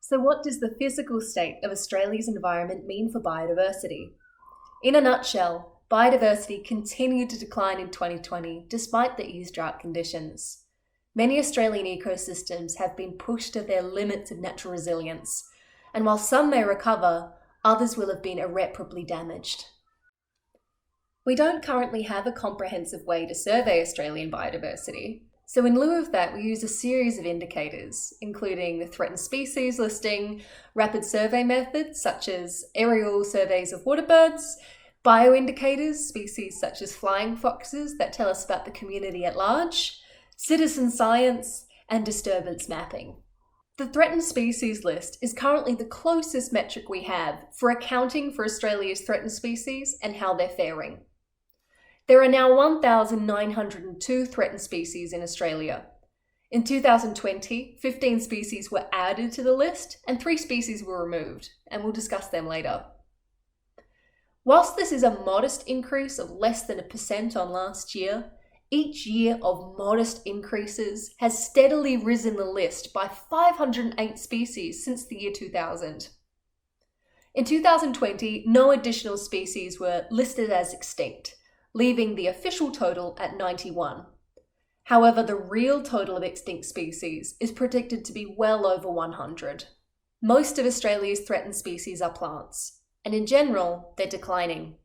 So what does the physical state of Australia's environment mean for biodiversity? In a nutshell, biodiversity continued to decline in 2020 despite the eased drought conditions. Many Australian ecosystems have been pushed to their limits of natural resilience, and while some may recover, others will have been irreparably damaged. We don't currently have a comprehensive way to survey Australian biodiversity, so in lieu of that we use a series of indicators, including the threatened species listing, rapid survey methods such as aerial surveys of waterbirds, bioindicators, species such as flying foxes that tell us about the community at large, citizen science, and disturbance mapping. The threatened species list is currently the closest metric we have for accounting for Australia's threatened species and how they're faring. There are now 1,902 threatened species in Australia. In 2020, 15 species were added to the list and 3 species were removed, and we'll discuss them later. Whilst this is a modest increase of less than 1% on last year, each year of modest increases has steadily risen the list by 508 species since the year 2000. In 2020, no additional species were listed as extinct, leaving the official total at 91. However, the real total of extinct species is predicted to be well over 100. Most of Australia's threatened species are plants, and in general, they're declining.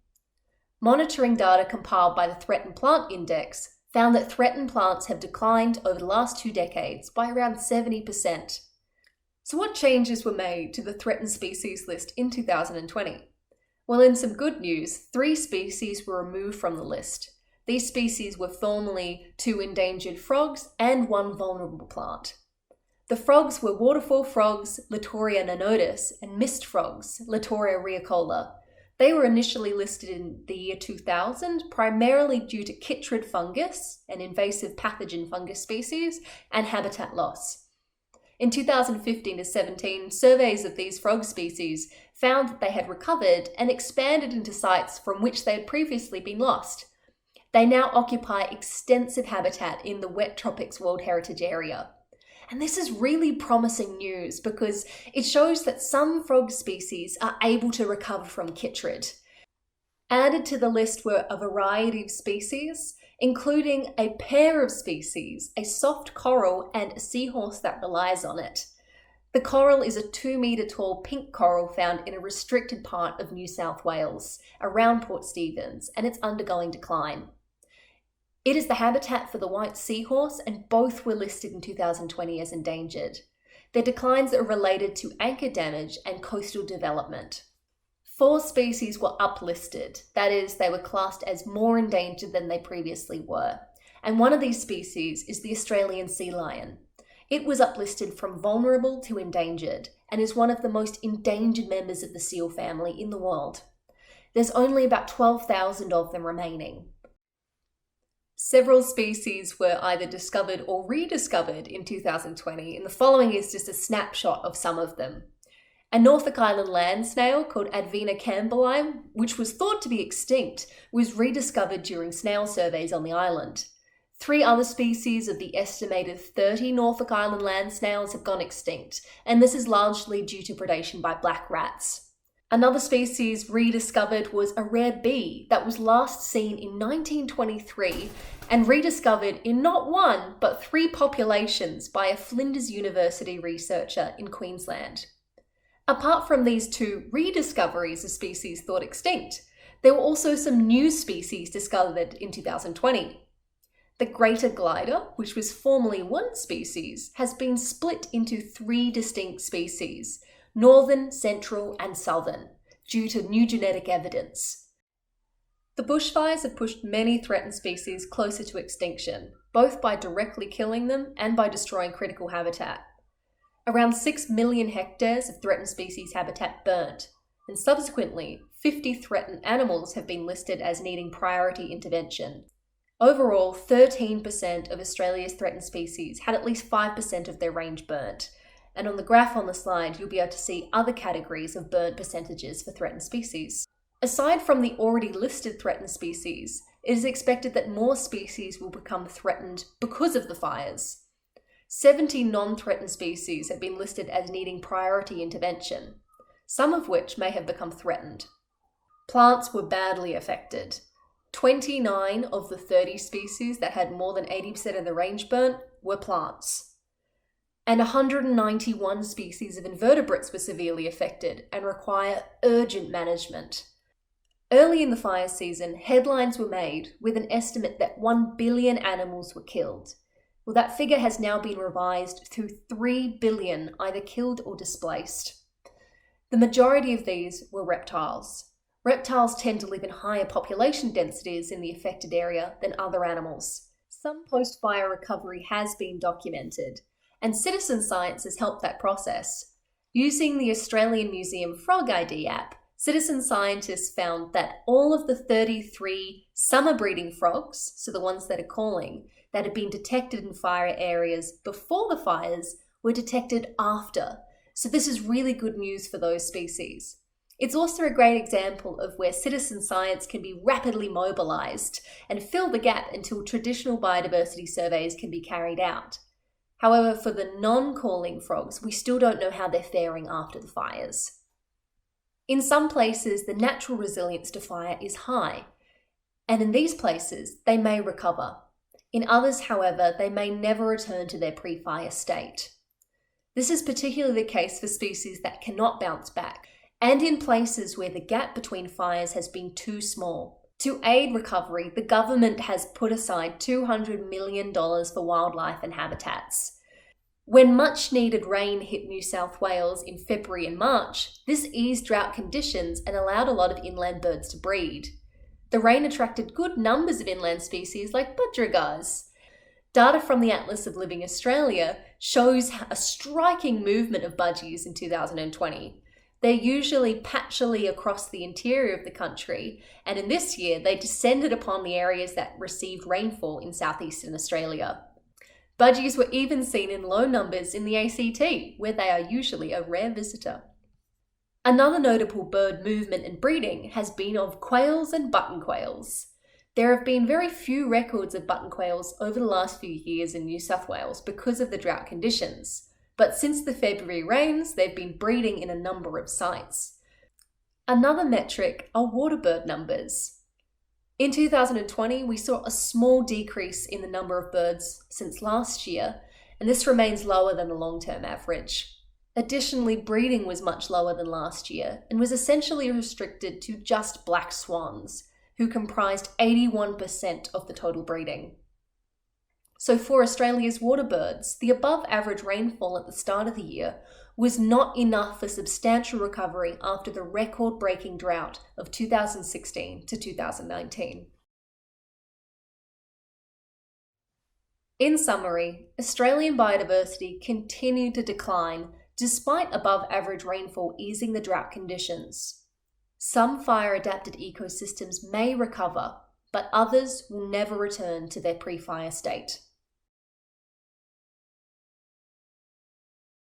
Monitoring data compiled by the Threatened Plant Index found that threatened plants have declined over the last 2 decades by around 70%. So what changes were made to the threatened species list in 2020? Well, in some good news, 3 species were removed from the list. These species were formerly 2 endangered frogs and 1 vulnerable plant. The frogs were waterfall frogs, Litoria nonotus, and mist frogs, Litoria rheacola. They were initially listed in the year 2000, primarily due to chytrid fungus, an invasive pathogen fungus species, and habitat loss. In 2015 to 17, surveys of these frog species found that they had recovered and expanded into sites from which they had previously been lost. They now occupy extensive habitat in the Wet Tropics World Heritage Area. And this is really promising news because it shows that some frog species are able to recover from chytrid. Added to the list were a variety of species, including a pair of species, a soft coral and a seahorse that relies on it. The coral is a 2-metre tall pink coral found in a restricted part of New South Wales, around Port Stephens, and it's undergoing decline. It is the habitat for the white seahorse, and both were listed in 2020 as endangered. Their declines are related to anchor damage and coastal development. 4 species were uplisted, that is, they were classed as more endangered than they previously were. And one of these species is the Australian sea lion. It was uplisted from vulnerable to endangered and is one of the most endangered members of the seal family in the world. There's only about 12,000 of them remaining. Several species were either discovered or rediscovered in 2020, and the following is just a snapshot of some of them. A Norfolk Island land snail called Advena campbelli, which was thought to be extinct, was rediscovered during snail surveys on the island. 3 other species of the estimated 30 Norfolk Island land snails have gone extinct, and this is largely due to predation by black rats. Another species rediscovered was a rare bee that was last seen in 1923 and rediscovered in not 1 but 3 populations by a Flinders University researcher in Queensland. Apart from these 2 rediscoveries of species thought extinct, there were also some new species discovered in 2020. The greater glider, which was formerly 1 species, has been split into 3 distinct species: northern, central, and southern, due to new genetic evidence. The bushfires have pushed many threatened species closer to extinction, both by directly killing them and by destroying critical habitat. Around 6 million hectares of threatened species habitat burnt, and subsequently, 50 threatened animals have been listed as needing priority intervention. Overall, 13% of Australia's threatened species had at least 5% of their range burnt, and on the graph on the slide, you'll be able to see other categories of burnt percentages for threatened species. Aside from the already listed threatened species, it is expected that more species will become threatened because of the fires. 70 non-threatened species have been listed as needing priority intervention, some of which may have become threatened. Plants were badly affected. 29 of the 30 species that had more than 80% of the range burnt were plants. And 191 species of invertebrates were severely affected and require urgent management. Early in the fire season, headlines were made with an estimate that 1 billion animals were killed. Well, that figure has now been revised to 3 billion either killed or displaced. The majority of these were reptiles. Reptiles tend to live in higher population densities in the affected area than other animals. Some post-fire recovery has been documented, and citizen science has helped that process. Using the Australian Museum Frog ID app, citizen scientists found that all of the 33 summer breeding frogs, so the ones that are calling, that had been detected in fire areas before the fires were detected after. So this is really good news for those species. It's also a great example of where citizen science can be rapidly mobilised and fill the gap until traditional biodiversity surveys can be carried out. However, for the non-calling frogs, we still don't know how they're faring after the fires. In some places, the natural resilience to fire is high, and in these places, they may recover. In others, however, they may never return to their pre-fire state. This is particularly the case for species that cannot bounce back, and in places where the gap between fires has been too small. To aid recovery, the government has put aside $200 million for wildlife and habitats. When much needed rain hit New South Wales in February and March, this eased drought conditions and allowed a lot of inland birds to breed. The rain attracted good numbers of inland species like budgerigars. Data from the Atlas of Living Australia shows a striking movement of budgies in 2020. They're usually patchily across the interior of the country, and in this year they descended upon the areas that received rainfall in southeastern Australia. Budgies were even seen in low numbers in the ACT, where they are usually a rare visitor. Another notable bird movement and breeding has been of quails and button quails. There have been very few records of button quails over the last few years in New South Wales because of the drought conditions, but since the February rains, they've been breeding in a number of sites. Another metric are waterbird numbers. In 2020, we saw a small decrease in the number of birds since last year, and this remains lower than the long-term average. Additionally, breeding was much lower than last year and was essentially restricted to just black swans, who comprised 81% of the total breeding. So for Australia's waterbirds, the above average rainfall at the start of the year was not enough for substantial recovery after the record-breaking drought of 2016 to 2019. In summary, Australian biodiversity continued to decline despite above average rainfall easing the drought conditions. Some fire-adapted ecosystems may recover, but others will never return to their pre-fire state.